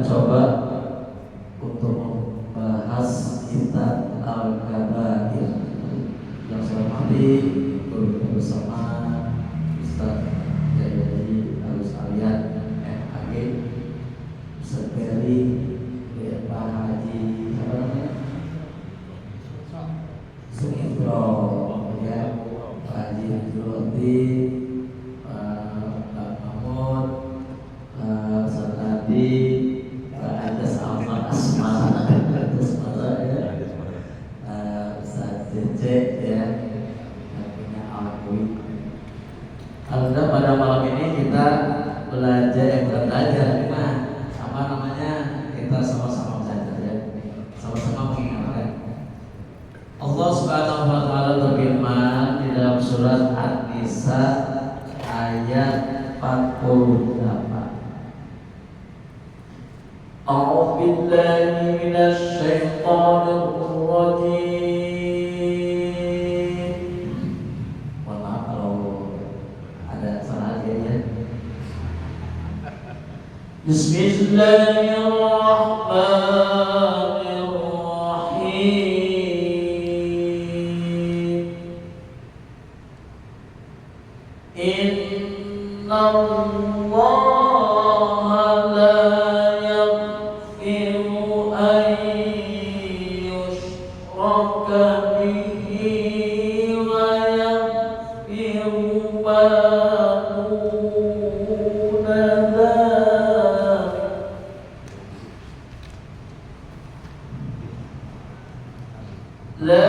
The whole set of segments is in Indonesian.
mencoba untuk membahas kitab Al-Kabair yang saya hormati bersama Ustaz Jayadi Alus Alian MAG, Ustaz Ferry, Pak Haji apa namanya? Sumifro, ya, Pak Haji Juroti, Pak Mahmud, Ustaz Adi, Pak Adas Ahmad Asmara, ya, Ustaz Cece, ya, yang punya Al-Quran. Alhamdulillah pada malam ini kita belajar apa namanya, kita sama-sama belajar, ya, sama-sama mengingatkan. Allah Subhanahu wa taala berfirman di dalam surat An-Nisa ayat 48. A'udzu billahi minasy syaithanir rajim. Mohon maaf kalau ada salah ya. Bismillahirrahmanirrahim. Innallaha la yaghfiru an yushraka bihi wa yaghfiru ma duna dzalik la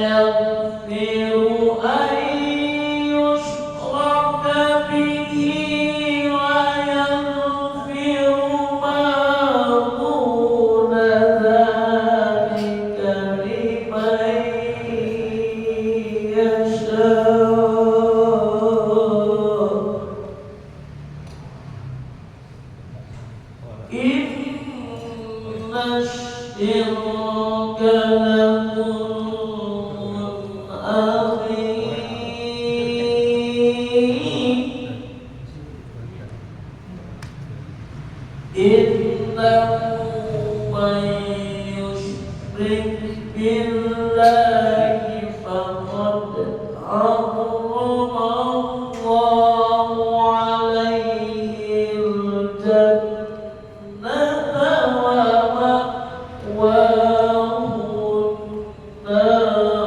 yaghfiru an yushraka bihi wa yaghfiru ma duna dzalika liman yasha. Inna syirka lamun azim. Innahu man yushrik billahi faqad harrama Allahu alaihi al-jannata wa ma'wahu an-nar.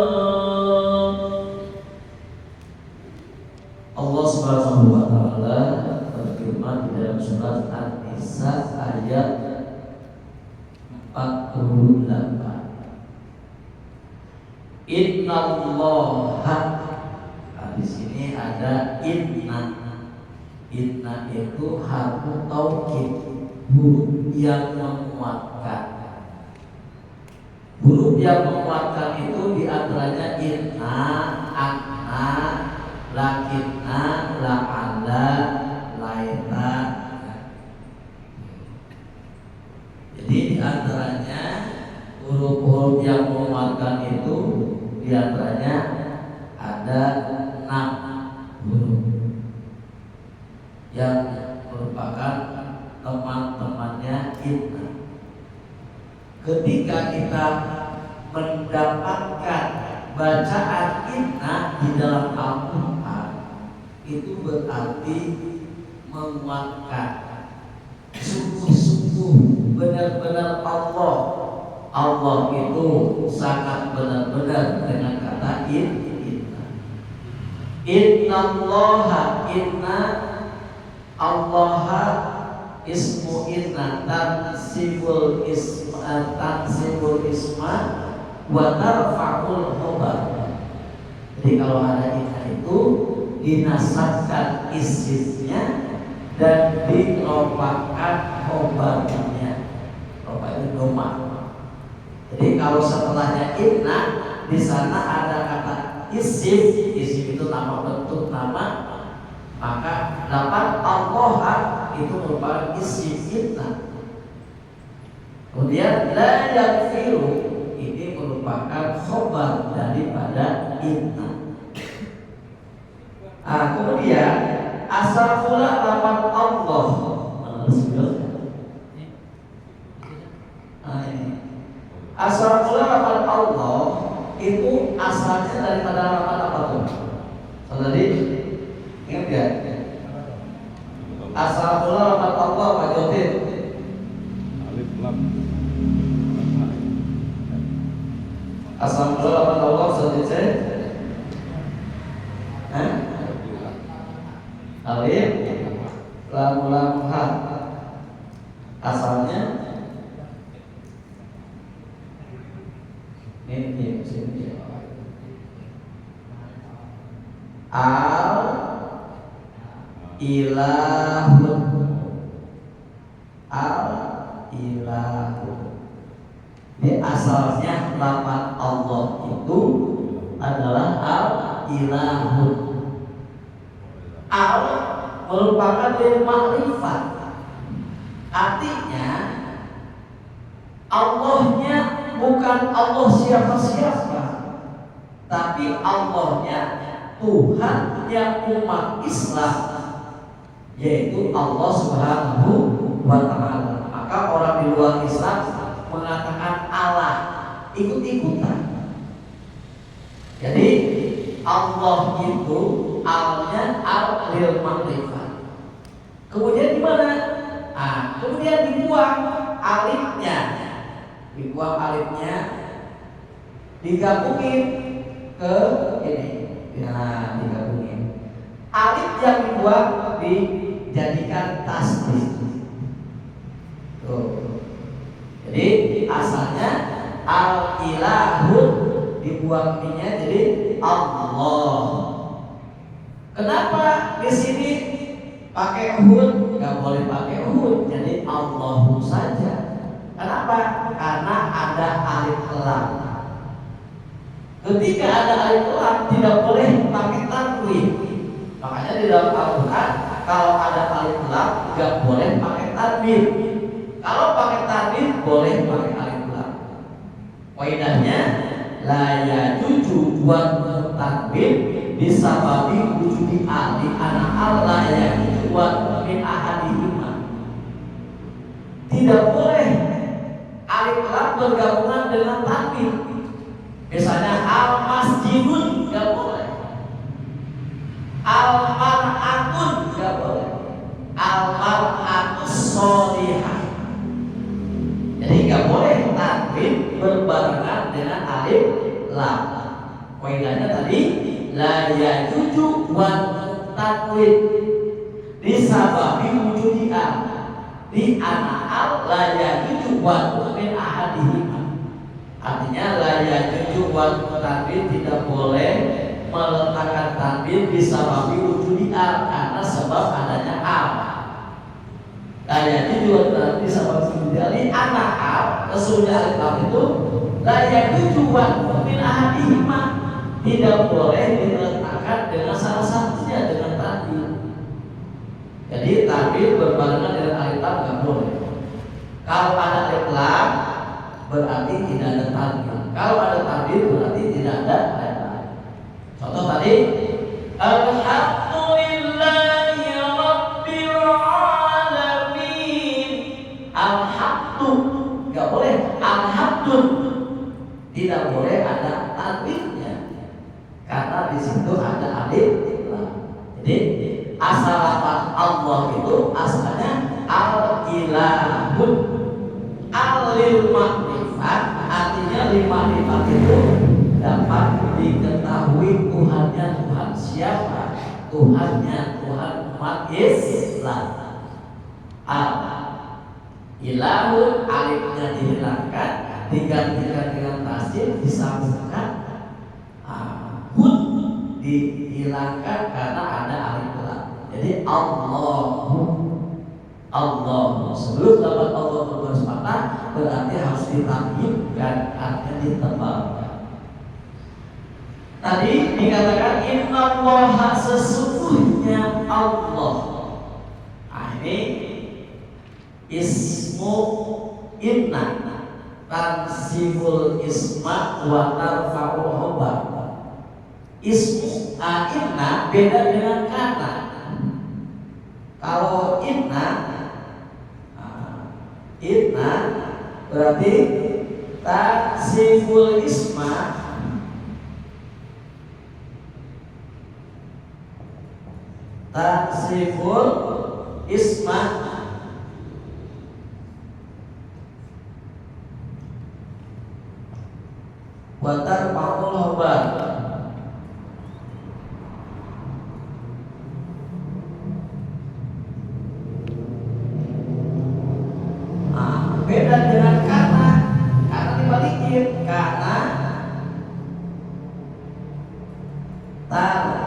Allah Subhanahu wa taala berfirman di dalam surat An-Nisa ayat 48. Innallaha, di sini ada inna. Inna itu harfu taukid, huruf yang menguatkan. Huruf yang menguatkan itu diantaranya inna, anna, lakinna, la'alla, laita. Jadi diantaranya huruf-huruf yang menguatkan itu diantaranya ada 6 huruf yang merupakan teman-temannya inna. Ketika kita mendapatkan bacaan inna di dalam Al-Quran, itu berarti menguatkan, sungguh-sungguh benar-benar Allah itu sangat benar-benar dengan kata inna. Innallaha, inna Allaha ismu inna tansibul isma wa tarfa'ul khobar. Jadi kalau ada inna itu dinasabkan isimnya dan dirofakkan khobarnya. Rofak itu doma. Jadi kalau setelahnya inna, di sana ada kata isim itu nama, bentuk nama, maka dapat Allah itu merupakan isim inna. Kemudian la yaghfiru ini merupakan khobar daripada inna. Kemudian asal mula lafaz Allah asalnya daripada lafaz apa tuh? Saudari ingat gak? Asal mula lafaz Allah Pak Jotin. Alif lam. Asal mula lafaz Allah seperti alif lam ha. Asalnya ini sini. Al ilahun. Al ilahun. Ini asalnya lafaz Allah itu adalah al ilahun. Al merupakan lil makrifat. Artinya Allahnya bukan Allah siapa-siapa, tapi Allahnya Tuhan yang umat Islam, yaitu Allah Subhanahu wa Ta'ala. Maka orang di luar Islam mengatakan Allah, ikut-ikutan. Jadi Allah itu alnya al lil makrifat. Kemudian gimana? Kemudian dibuang alifnya, digabungin ke ini. Ya, digabungin. Alif yang dibuang dijadikan tasdid. Tuh. Jadi asalnya al ilahun, dibuang minyak jadi Allah. Kenapa di sini pakai hud? Gak boleh pakai hud, jadi Allahu saja. Kenapa? Karena ada alif lam. Ketika ada alif lam tidak boleh pakai tanwin. Makanya di dalam Al-Quran kalau ada alif lam gak boleh pakai tanwin. Kalau pakai tanwin boleh pakai alif lam. Kaidahnya la yajuju buat tanwin bisa babi wujudi alif anak Allah yang buat min ahadihima. Tidak boleh alif lam bergabungan dengan tanwin. Misalnya al masjidun gak boleh, al mar'atun gak boleh, al mar'atus sholihah. Jadi gak boleh tanwin berbarengan dengan alif lam. Kaidahnya tadi la yajuju wa tanwin disababi wujudi al di anak al la yajuju wa min ahadihima. Artinya la yajuju wa tanwin tidak boleh meletakkan tanwin disababi wujudi al karena sebab adanya al. La yajuju wa tanwin disababi wujudi al di anak al sesungguhnya alif lam itu la yajuju wa min ahadihima tidak boleh diletakkan dengan salah satunya dengan tanwin. Jadi tanwin berbarengan dengan alif lam nggak boleh. Kalau ada alif lam berarti tidak ada tanwin. Kalau ada tanwin berarti tidak ada alif lam. Contoh tadi alhamdulillahi rabbil alamin. Alhamdu nggak boleh, alhamdun tidak boleh ada tanwinnya karena di situ ada alif lam. Jadi asal lafaz Allah itu asalnya al-ilahun, al-lil makrifat, artinya lil makrifat itu dapat diketahui Tuhannya Tuhan siapa, Tuhannya Tuhan umat Islam. Al-ilahun alifnya dihilangkan, digantikan dengan tasdid, disambungkan. Hud dihilangkan karena ada alif lam. Jadi Allahu, Allah. Sebelum dapat Allah berbaris patah berarti harus ditambahin, artinya ditebalkan. Tadi dikatakan innallaha, sesungguhnya Allah. Ini ismu inna tansibul isma wa tarfa'ul khobar. Ismu inna beda dengan kata. Kalau inna berarti tansibul isma taksiful isma wa tarfa'ul khabar. Beda dengan karena dibalikin, karena tarfa'ul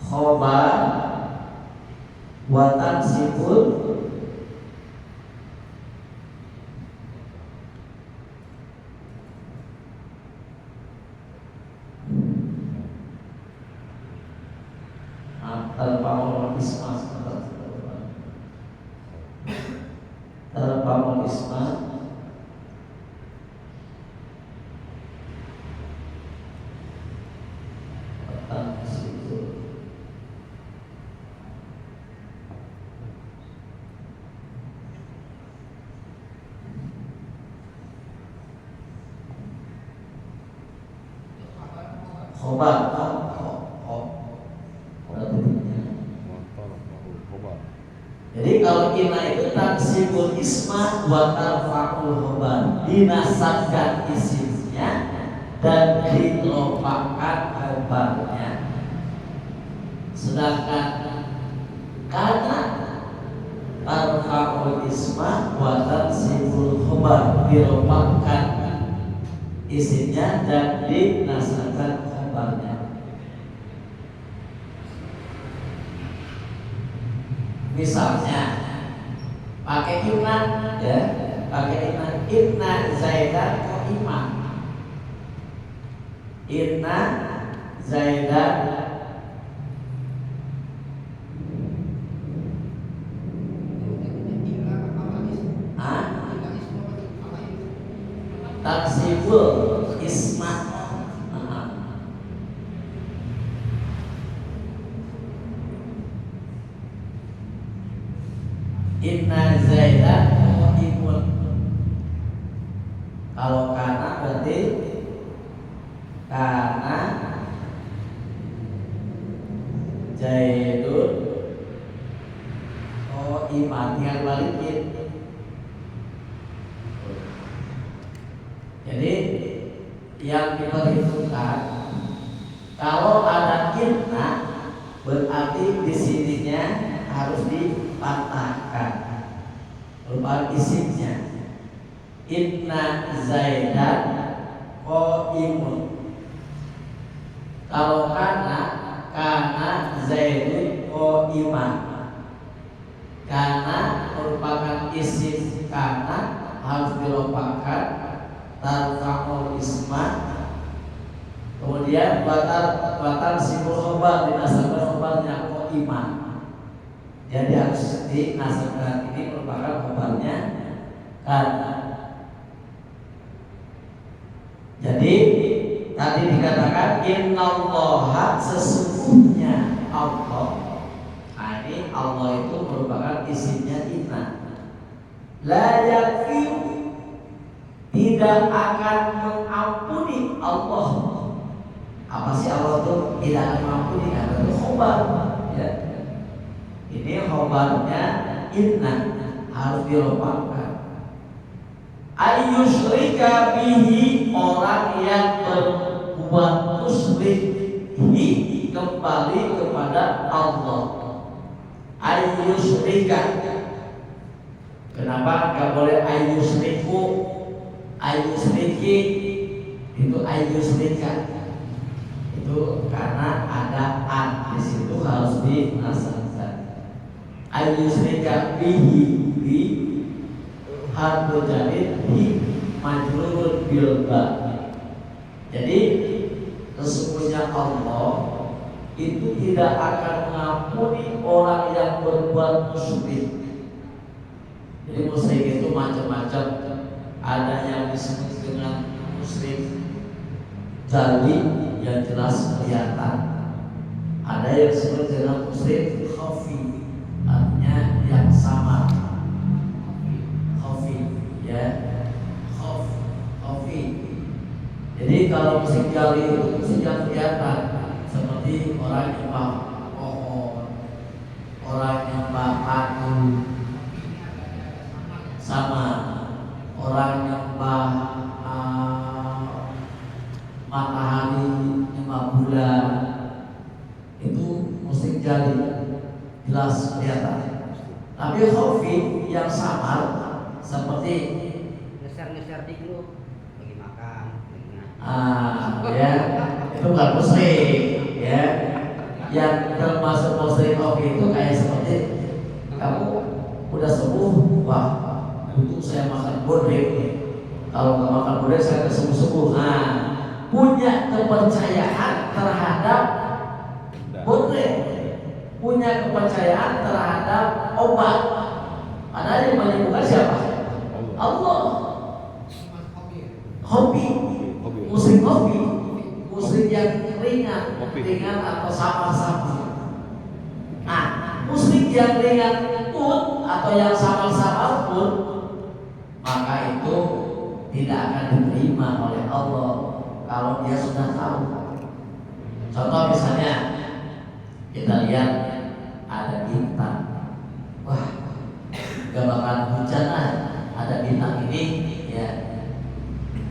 khobar wa tansibul tarfa'ul isma tarfa'ul isma khobar. Jadi kalau inna itu tansibul isma wa tarfa'ul khabar, dinasabkan isimnya dan dilopakkan khabarnya. Sedangkan karena tarfa'ul isma wa tansibul khabar, dilopakkan isimnya dan dinasabkan khabarnya. Misalnya pakai inna, ya, pakai inna zaidan qaiman. Inna zaidan taksibul isma. Inna zaidan qaimun. Kalau kana berarti kana zaidun qaiman, tinggal balikin. Jadi yang diperhitungkan kalau ada inna berarti di sininya harus dipatahkan berupa isimnya. Inna zaidan qaimun. Kalau kana zaidun qaiman. Kana merupakan isim, kana harus dilopakkan tarfa'ul isma. Kemudian batal sibul khobar, dinasabkan khobarnya qaiman. Jadi harus dinasabkan, ini merupakan khabarnya karena. Jadi tadi dikatakan innallaha, sesungguhnya Allah. Nah, ini Allah itu merupakan isimnya inna. La yakfi, tidak akan mengampuni Allah. Apa sih Allah itu tidak akan mengampuni? Karena itu khabar, ya. Ini khobarnya inna, harus dilopakkan. Ayyusyrika bihi, orang yang berbuat musyrik kembali kepada Allah. Ayyusyrika. Kenapa nggak boleh ayyusyriku, ayyusyriki? Itu ayyusyrika. Itu karena ada an di situ, harus dinasabkan. Ayyusyrika bihi, bi harfu jarid, bi majrurun bil ba. Jadi sesungguhnya Allah itu tidak akan mengampuni orang yang berbuat musyrik. Jadi musyrik itu macam-macam. Ada yang disebut dengan musyrik jali, yang jelas kelihatan. Ada yang disebut dengan musyrik khafi, artinya yang sama. Khafi, ya, khafi. Jadi kalau musik jali itu musik yang kelihatan, seperti orang nyembah pohon, orang nyembah batu, sama orang nyembah matahari, nyembah bulan, itu musik jali, jelas kelihatan. Tapi khafi yang samar seperti ngeser dulu lagi makan, ya itu bukan musrik ya. Yang termasuk musrik khafi itu kayak seperti kamu udah sembuh, wah untuk saya makan bodrek, kalau nggak makan bodrek saya nggak sembuh. Nah, punya kepercayaan terhadap bodrek, punya kepercayaan terhadap obat. Padahal yang menyembuhkan siapa? Allah. Hobi, musik hobi, musik yang ringan atau samar-samar. Nah, musik yang ringan pun atau yang samar-samar pun, maka itu tidak akan diterima oleh Allah kalau dia sudah tahu. Contoh misalnya kita lihat ada bintang, wah gak bakalan hujan lah, ada bintang ini ya.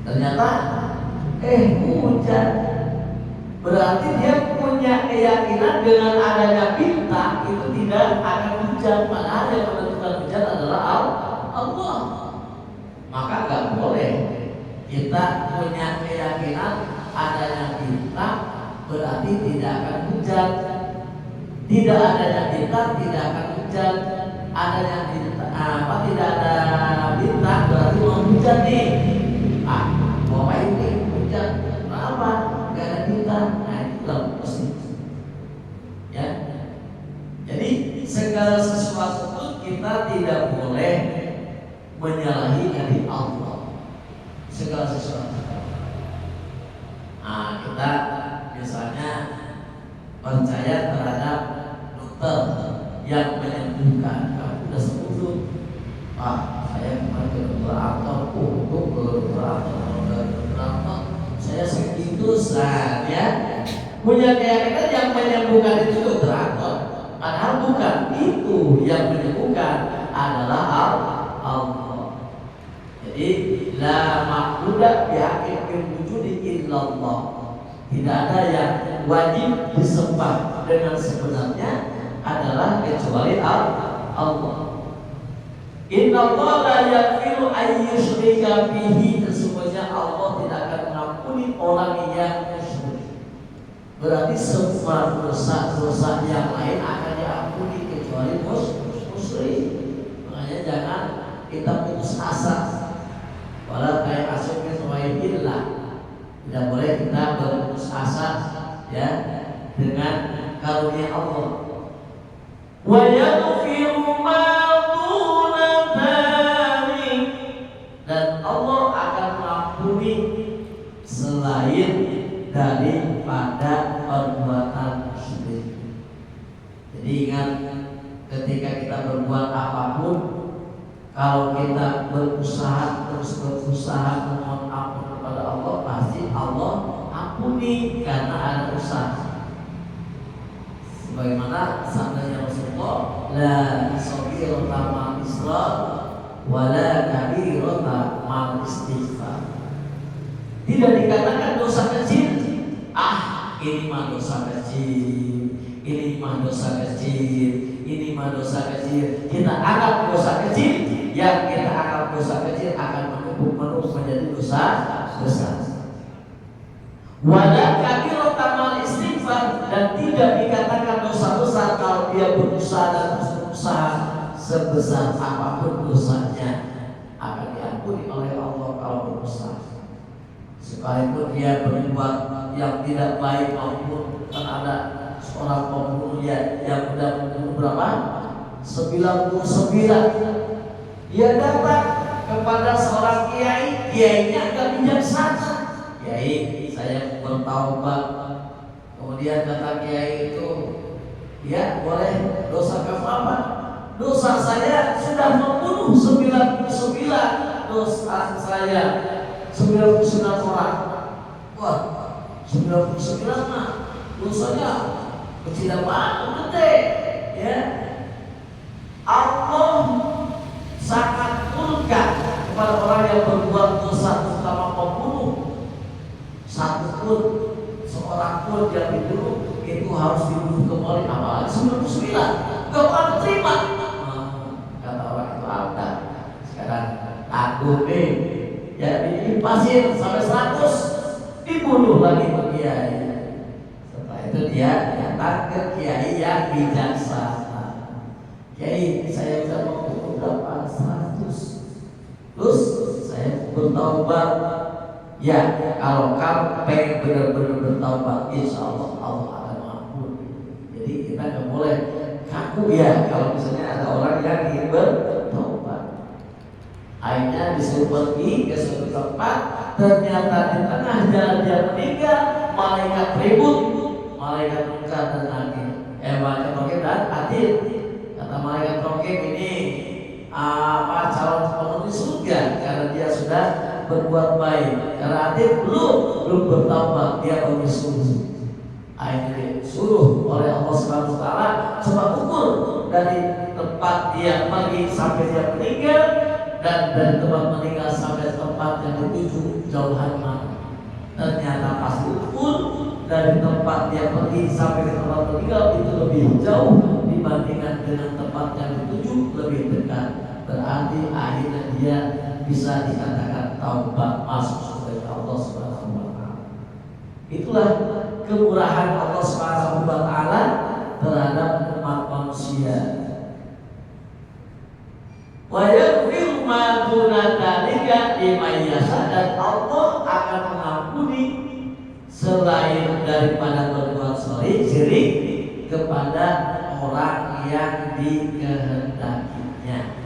Ternyata hujan. Berarti dia punya keyakinan dengan adanya bintang itu tidak akan hujan. Padahal yang menentukan hujan adalah Allah. Maka gak boleh kita punya keyakinan adanya bintang berarti tidak akan hujan. Tidak adanya bintang tidak akan hujan. Adanya bintang tidak ada bintang berarti mau hujan nih. Mau main nih hujan. Kenapa? Gak ada bintang. Nah itu dalam musik. Ya. Jadi segala sesuatu pun kita tidak boleh menyalahi dari Allah. Segala sesuatu. Nah kita misalnya percaya terhadap dokter yang menyembuhkan. Kamu sudah sembuh. Saya kemarin ke dokter Anton, saya segitu saja. Punya keyakinan yang menyembuhkan itu dokter Anton. Padahal bukan itu yang menyembuhkan adalah Allah. Jadi la ma'budah bihaqqin wujudi illallah. Tidak ada yang wajib disembah dengan sebenarnya adalah kecuali Allah. Inna Allah la yaghfiru an yushrika bihi. Sesungguhnya Allah tidak akan mengampuni orang yang musyrik. Berarti semua dosa-dosa yang lain akan diampuni kecuali musyrik. Makanya jangan kita putus asa. Wala kayak asyikin wa'idillah. Tidak boleh kita berputus asa ya dengan karunia Allah. Wa yaghfiru ma duna dzalik, dan Allah akan mengampuni selain daripada perbuatan syirik. Jadi ingat, ketika kita berbuat apapun, kalau kita terus berusaha memohon ampun kepada Allah, pasti Allah ampuni karena ada usaha. Sebagaimana sabdanya Rasulullah, la saghirata ma'al israr wa la kabirata ma'al istighfar. Tidak dikatakan dosa kecil. Ini mah dosa kecil. Ini mah dosa kecil. Ini mah dosa kecil. Kita anggap dosa kecil. Yang kita anggap dosa kecil akan menumpuk menjadi dosa besar. Wala kabirata ma'al istighfar, dan tidak dikatakan dosa besar kalau dia berusaha dan berusaha sebesar apapun dosanya akan diampuni oleh Allah kalau berusaha. Sekalipun dia berbuat yang tidak baik, maupun kan ada seorang pembunuh yang sudah membunuh berapa? 99. Dia datang kepada seorang kiai, kiainya agak bijaksana. Kiai, saya bertaubat. Kemudian kata kiai itu, ya boleh, dosa kamu apa? Dosa saya sudah membunuh 99 dosa saya, 99 orang. Wah, 99 mah dosanya kecil banget, gede. Ya, Allah sangat murka kepada orang yang berbuat dosa, terutama pembunuh. Satu pun, seorang pun yang dibunuh itu harus dibunuh kembali, apalagi 99 gak pernah terima. Kata orang itu ada. Sekarang takut nih, ya dipasir sampai 100, dibunuh lagi ke kiai. Setelah itu dia datang ke kiai yang bijaksana. Kiai, saya sudah mau berapa 100. Terus saya bertaubat. Ya, kalau kamu pengen benar-benar bertaubat, insya Allah Allah akan mengampuni. Jadi kita nggak boleh kaku ya kalau misalnya ada orang yang ingin bertaubat. Akhirnya disuruh pergi ke suatu tempat, ternyata di tengah jalan dia meninggal, malaikat ribut, malaikat munkar dan nakir, malaikat rokib dan atid. Kata malaikat rokib, ini calon penghuni surga karena dia sudah berbuat baik. Karena atid belum bertaubat, dia bermisuh. Akhirnya disuruh oleh Allah Subhanahu wa taala coba ukur dari tempat dia pergi sampai dia meninggal, dan dari tempat meninggal sampai tempat yang dituju jauhan mana. Ternyata pas ukur dari tempat dia pergi sampai ke tempat meninggal itu lebih jauh dibandingkan dengan tempat yang dituju lebih dekat. Berarti akhirnya dia bisa dikatakan taubat, masuk surga Allah Subhanahu wa taala. Itulah kemurahan Allah Subhanahu wa taala terhadap umat manusia. Wa yaghfiru ma duna dzalika liman yasha, dan Allah akan mengampuni selain daripada berbuat syirik kepada orang yang dikehendakinya.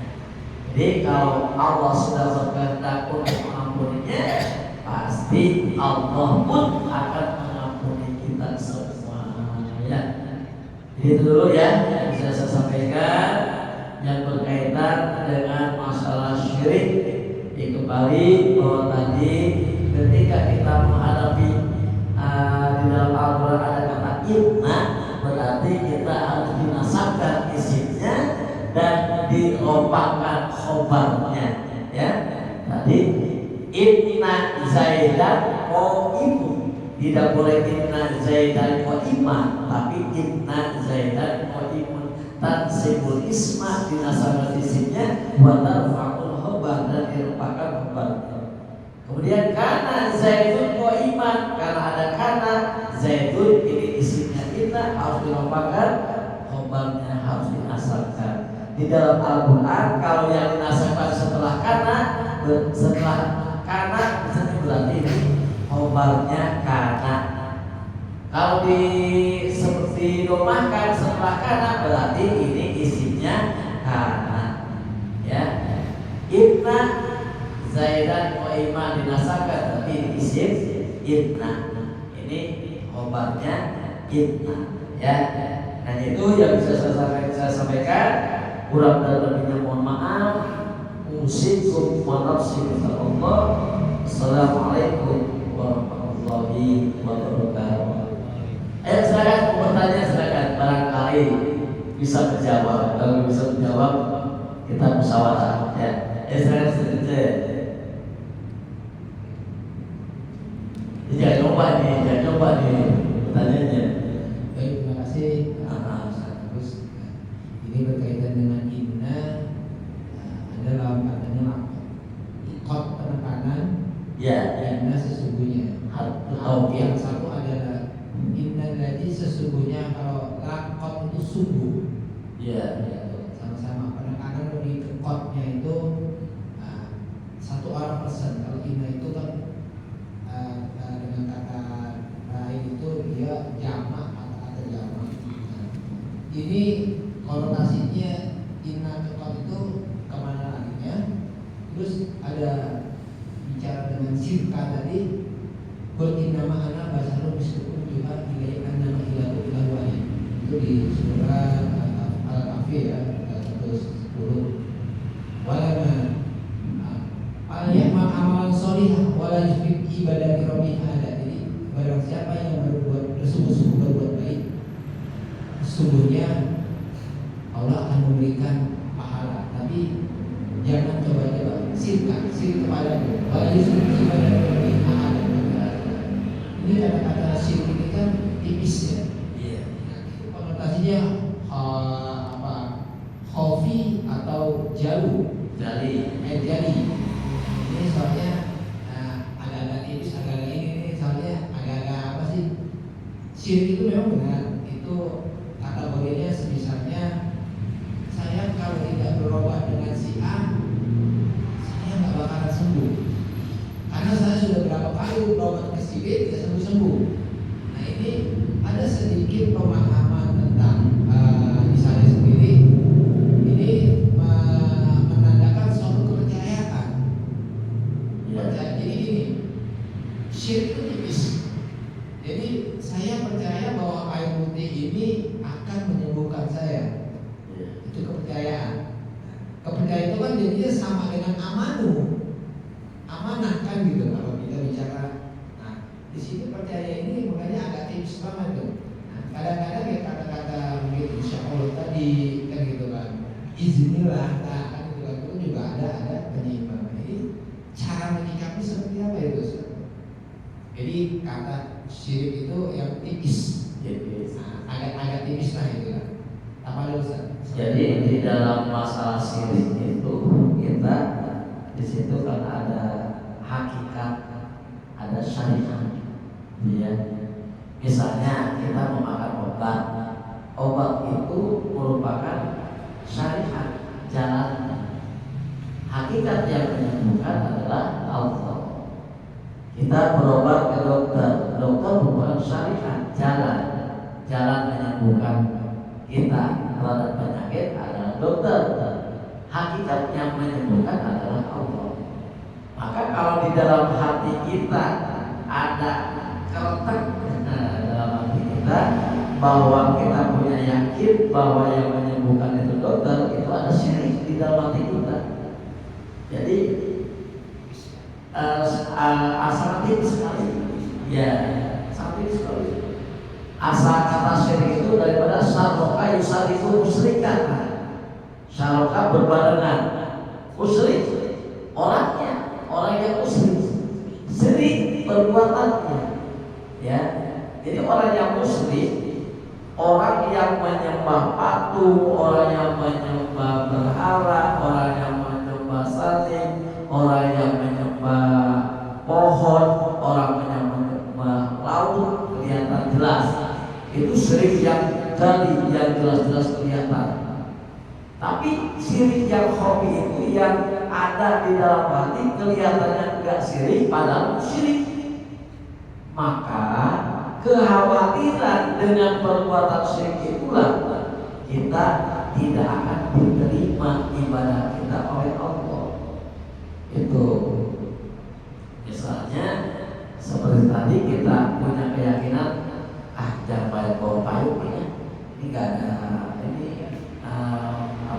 Jadi kalau Allah sudah berkehendak untuk mengampuninya, pasti Allah pun akan mengampuni kita semuanya. Itu dulu ya yang bisa saya sampaikan yang berkaitan dengan masalah syirik. Kembali bahwa tadi ketika kita menghadapi di dalam Al-Quran ada kata inna, berarti kita harus dinasabkan isimnya dan dirompakkan khobarnya. Ya, tadi inna zaidan qaimun, tidak boleh inna zaidan qaiman, tapi inna zaidan qaimun. Tansibul isma, dinasabkan isimnya, wa tarfa'ul khobar, dan dirompakkan khobarnya. Kemudian karena zaidun qaiman, karena ada karena zaidun, ini isimnya inna harus dirompakkan, khobarnya harus dinasabkan. Di dalam Al-Quran kalau yang dinasabkan setelah karena berarti khobarnya karena. Kalau seperti domahkan setelah karena, berarti ini isinya karena. Ya, inna zaidan qaiman dinasabkan, berarti ini isim inna. Ini khobarnya inna. Ya, dan itu yang bisa saya sampaikan. Kurang dan lebihnya mohon maaf. Usikum wa nafsi Allah. Assalamualaikum warahmatullahi wabarakatuh. Silakan bertanya, silakan, barangkali bisa menjawab. Kalau bisa menjawab, kita musyawarah. Ya, silakan sedikit. Jangan coba nih pertanyaannya. Baik, terima kasih. Terus ini berkaitan dengan inna, ada dalam katanya ikot penekanan. Ya, inna sesungguhnya. Yang satu adalah inna lagi sesungguhnya. Kalau lakot itu sungguh. ya, Sama-sama penekanan lebih ke kotnya itu satu orang persen. Kalau inna itu kan dengan kata lain itu dia jamak, kata-kata jamak. Ini konotasinya inna kekot itu kemana larinya? Terus ada bicara dengan sirka tadi, berinama anak bahasa Arab juga dilaikan nama ilahu ilahuaya. Itu di surah Al-Kahfi ya, ayat 110. Walana al-ya'ma amalan sholihah wala yusyrik ibadati rabbih ahada. Jadi barang siapa yang bersungguh-sungguh berbuat baik, sesungguhnya Allah akan memberikan pahala. Tapi jangan coba-coba syirik kepada bagi syirik kepada ini kata-kata syirik ini kan tipis ya. Iya. Konotasinya khofi atau jali. Ini soalnya agak-agak tipis, agak-agak ini soalnya agak-agak apa sih? Syirik itu memang benar, itu kategorinya misalnya saya kalau tidak berobat dengan si A, saya nggak bakalan sembuh. Karena saya sudah berapa kali berobat ke si B tidak sembuh-sembuh. Nah ini ada sedikit pemahaman tentang misalnya sendiri. Ini menandakan suatu kepercayaan. Jadi gini, syirik itu tipis. Jadi saya percaya bahwa air putih ini akan menyembuhkan saya. Itu kepercayaan. Kepercayaan itu kan jadinya sama dengan amanah kan gitu kalau kita bicara. Nah di sini percaya ini makanya agak tipis banget tuh. Nah, kadang-kadang ya kata-kata begitu insya Allah tadi kan gitu kan. Izinillah, nah kan itu juga ada penyimpangan. Jadi cara menyikapi seperti apa itu? Jadi kata syirik itu yang tipis. Nah, agak tipis lah itu lah. Apa dulu? Jadi di dalam masalah syirik itu kita di situ kan ada hakikat, ada syariat. Ya. Misalnya kita memakan obat itu merupakan syariat jalan. Hakikat yang menyembuhkan adalah Allah. Kita berobat ke dokter merupakan syariat jalan menyembuhkan kita terhadap penyakit adalah dokter. Hakikat yang menyembuhkan adalah Allah. Maka kalau di dalam hati kita ada keletak dalam hati kita bahwa kita punya yakin bahwa yang menyembuhkan itu dokter, itu ada syirik di dalam hati kita. Jadi sangat tipis sekali. Ya, sangat tipis sekali. Asal kata syirik itu daripada syaraka yusariku musyrikan. Syaraka berbarengan, musyrik orang yang musyrik, syirik perbuatannya. Ya, jadi orang yang musyrik, orang yang menyembah patung, orang yang menyembah berhala, orang yang menyembah salib, orang yang menyembah pohon, orang yang menyembah laut, kelihatan jelas. Itu syirik yang jelas-jelas kelihatan. Tapi syirik yang hobi itu yang ada di dalam hati kelihatannya enggak syirik padahal syirik. Maka kekhawatiran dengan perbuatan syirik itulah kita tidak akan diterima ibadah kita oleh Allah. Itu misalnya seperti tadi kita punya keyakinan jangan banyak bawa payung ya, ini nggak ada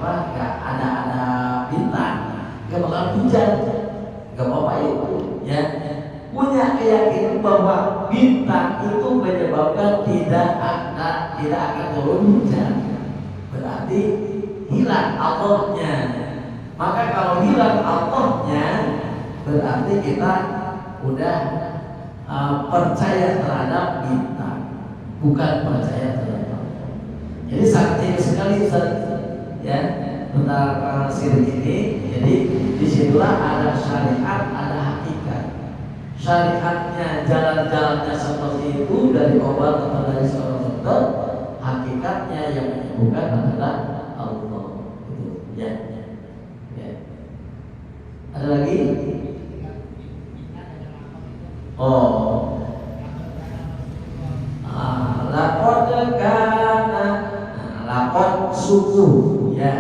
nggak ada bintang, nggak bakal hujan, nggak bawa payung ya. Punya keyakinan bahwa bintang itu menyebabkan tidak akan turun hujan, berarti hilang Allahnya. Maka kalau hilang Allahnya berarti kita udah percaya terhadap bintang, bukan percaya terhadap Allah. Jadi sangat sekali ya tentang syirik ini. Jadi disitulah ada syariat, ada hakikat. Syariatnya jalan-jalannya seperti itu dari obat atau dari seorang dokter. Hakikatnya yang menyembuhkan adalah Allah. Itu ya. Ada lagi? Lakon suku ya,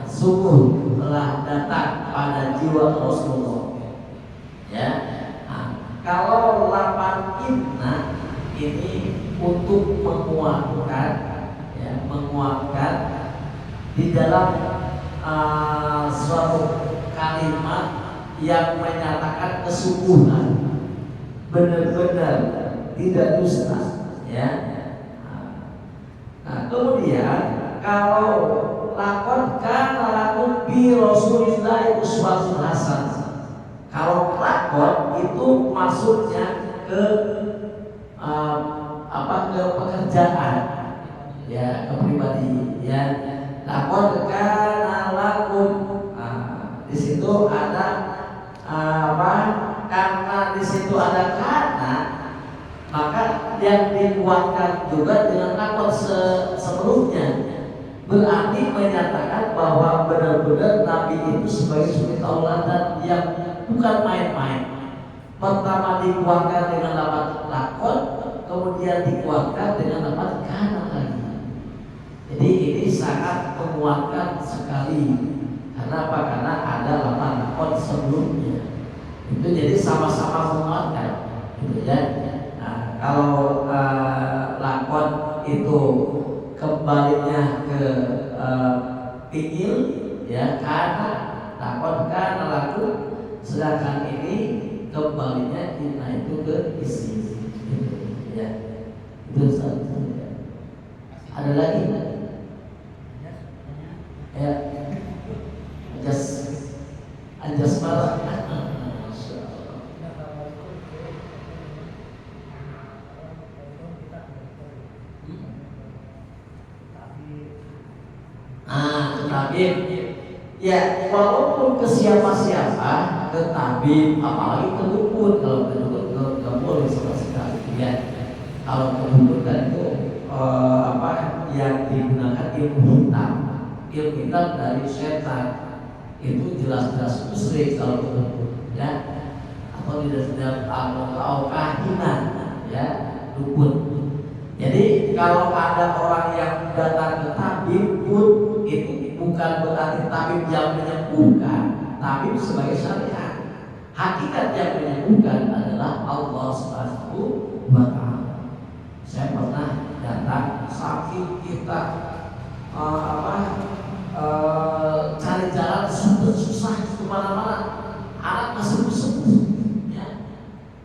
suku telah datang pada jiwa Rasulullah ya. Kalau lapan inna ini untuk menguatkan di dalam suatu kalimat yang menyatakan kesungguhan, benar-benar tidak dusta, ya. Nah, kemudian kalau lakon kana lakum bi Rasulillahi uswatun hasanah. Kalau lakon itu maksudnya ke ke pekerjaan, ya, ke pribadi, ya. Lakon kana lakum, di situ ada karena di situ ada karena, maka yang dikuatkan juga dengan lakon sebelumnya, berarti menyatakan bahwa benar-benar Nabi itu sebagai suri tauladan yang bukan main-main. Pertama dikuatkan dengan lakon, kemudian dikuatkan dengan kana lagi. Jadi ini sangat menguatkan sekali. Karena apa? Karena ada lakon sebelumnya. Itu jadi sama-sama menguatkan, gitu ya. Nah, kalau lakon itu kembalinya ke fiil, ya, karena lakon karena laku, sedangkan ini kembalinya inna itu ke isi, gitu, ya. Itu satu. Ada lagi? Ya, anjas malah. Tabib, ya, walaupun ke siapa-siapa, ke tabib, apalagi ke dukun. Kalau ke dukun nggak boleh sama sekali, ya. Kalau ke dukun kan itu yang digunakan ilmu hitam dari setan, itu jelas-jelas musyrik kalau ke dukun, ya. Atau tidak atau kahinan, ya, dukun. Jadi kalau ada orang yang datang ke tabib pun, itu bukan berarti tabib yang menyembuhkan. Tabib sebagai syariat. Hakikat yang menyembuhkan adalah Allah Subhanahu wa Ta'ala. Saya pernah datang, saking kita cari jalan susah kemana-mana, anak masih sembuh, ya.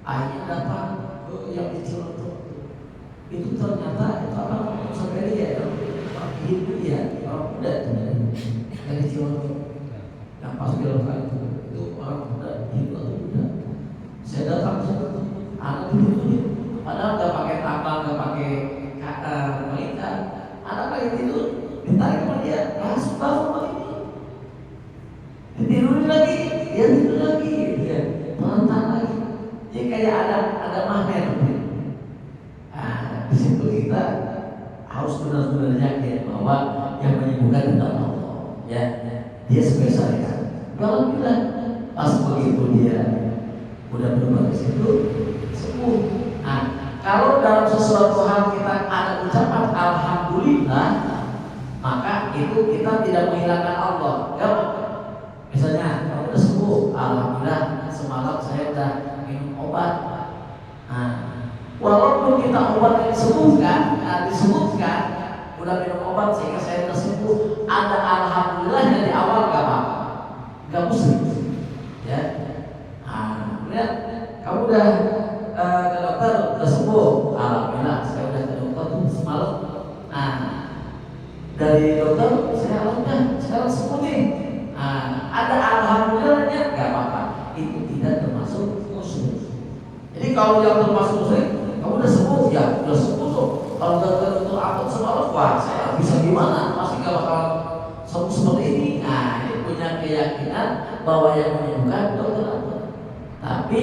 Akhirnya datang ke yang kecil itu ternyata itu sampai dia itu ya orang muda dari Cilegon yang pas bilang itu orang muda itu muda. Saya datang ke situ, anak itu padahal nggak pakai tambang, nggak pakai pengikat, anak lagi tidur, ditarik sama dia, langsung bangun begini, ditidurin lagi, dia tidur lagi, dia pelan-pelan lagi, jadi kayak ada magnet. Di situ kita harus benar-benar yakin bahwa yang menyembuhkan adalah Allah, ya. Dia sebagai syariat. Kalau kita pas begitu dia udah berubah di situ sembuh. Nah, kalau dalam sesuatu hal kita ada ucapan alhamdulillah, maka itu kita tidak menghilangkan Allah. Ya, misalnya kalau udah sembuh, alhamdulillah semalam saya udah minum obat. Nah, walaupun kita obat disebutkan, udah minum obat sehingga saya tersembuh, ada alhamdulillah dari awal gak apa-apa, gak muslim, ya. Nah, kemudian kamu udah ke dokter udah sembuh, alhamdulillah saya udah ke dokter tuh semalam. Nah, dari dokter saya alhamdulillah sekarang sembuh nih. Nah, ada alhamdulillahnya gak apa-apa, itu tidak termasuk muslim. Jadi kalau yang termasuk muslim, kamu udah sembuh, ya udah sembuh tuh. Kalau dokter akut semalam, wah saya bisa gimana? Pasti gak bakal sembuh seperti ini. Nah, ini punya keyakinan bahwa yang menyembuhkan dokter akut, tapi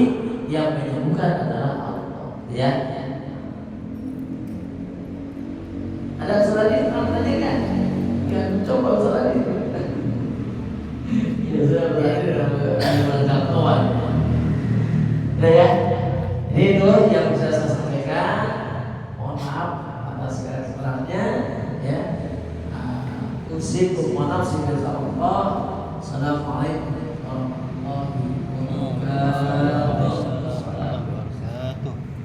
yang menyembuhkan adalah Allah, ya. Ada saudara ini pernah tanya kan? Ya, coba saudara ini. Ya, saya berarti dalam jangkauan. Udah ya. Jadi itu yang bisa saya sampaikan. Mohon maaf atas segala kesalahannya, ya. Usikum wa nafsi bi taqwa. Assalamualaikum warahmatullahi wabarakatuh.